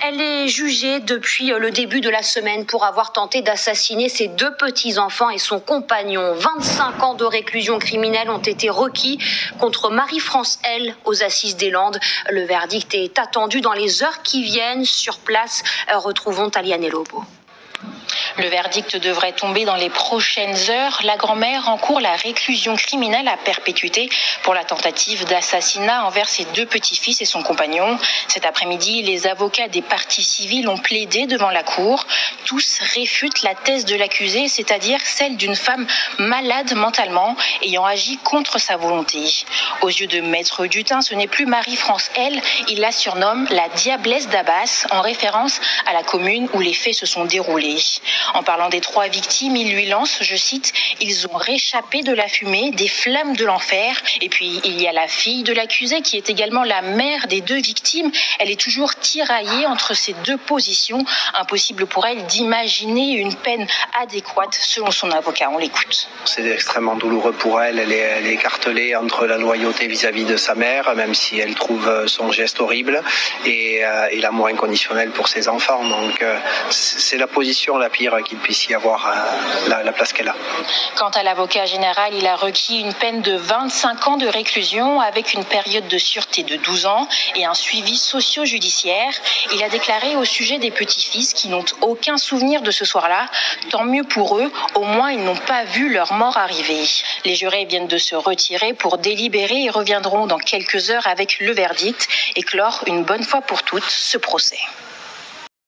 Elle est jugée depuis le début de la semaine pour avoir tenté d'assassiner ses 2 petits-enfants et son compagnon. 25 ans de réclusion criminelle ont été requis contre Marie-France L. aux Assises des Landes. Le verdict est attendu dans les heures qui viennent. Sur place, retrouvons Taliane Lobo. Le verdict devrait tomber dans les prochaines heures. La grand-mère encourt la réclusion criminelle à perpétuité pour la tentative d'assassinat envers ses 2 petits-fils et son compagnon. Cet après-midi, les avocats des parties civiles ont plaidé devant la cour. Tous réfutent la thèse de l'accusé, c'est-à-dire celle d'une femme malade mentalement ayant agi contre sa volonté. Aux yeux de Maître Dutin, ce n'est plus Marie-France L. Il la surnomme la Diablesse d'Abbas, en référence à la commune où les faits se sont déroulés. En parlant des 3 victimes, il lui lance, je cite, « Ils ont réchappé de la fumée, des flammes de l'enfer ». Et puis, il y a la fille de l'accusé qui est également la mère des 2 victimes. Elle est toujours tiraillée entre ces 2 positions. Impossible pour elle d'imaginer une peine adéquate selon son avocat. On l'écoute. C'est extrêmement douloureux pour elle. Elle est écartelée entre la loyauté vis-à-vis de sa mère, même si elle trouve son geste horrible, et l'amour inconditionnel pour ses enfants. Donc, c'est la position la pire qu'il puisse y avoir la place qu'elle a. Quant à l'avocat général, il a requis une peine de 25 ans de réclusion avec une période de sûreté de 12 ans et un suivi socio-judiciaire. Il a déclaré au sujet des petits-fils qui n'ont aucun souvenir de ce soir-là, tant mieux pour eux, au moins ils n'ont pas vu leur mort arriver. Les jurés viennent de se retirer pour délibérer et reviendront dans quelques heures avec le verdict et clore une bonne fois pour toutes ce procès.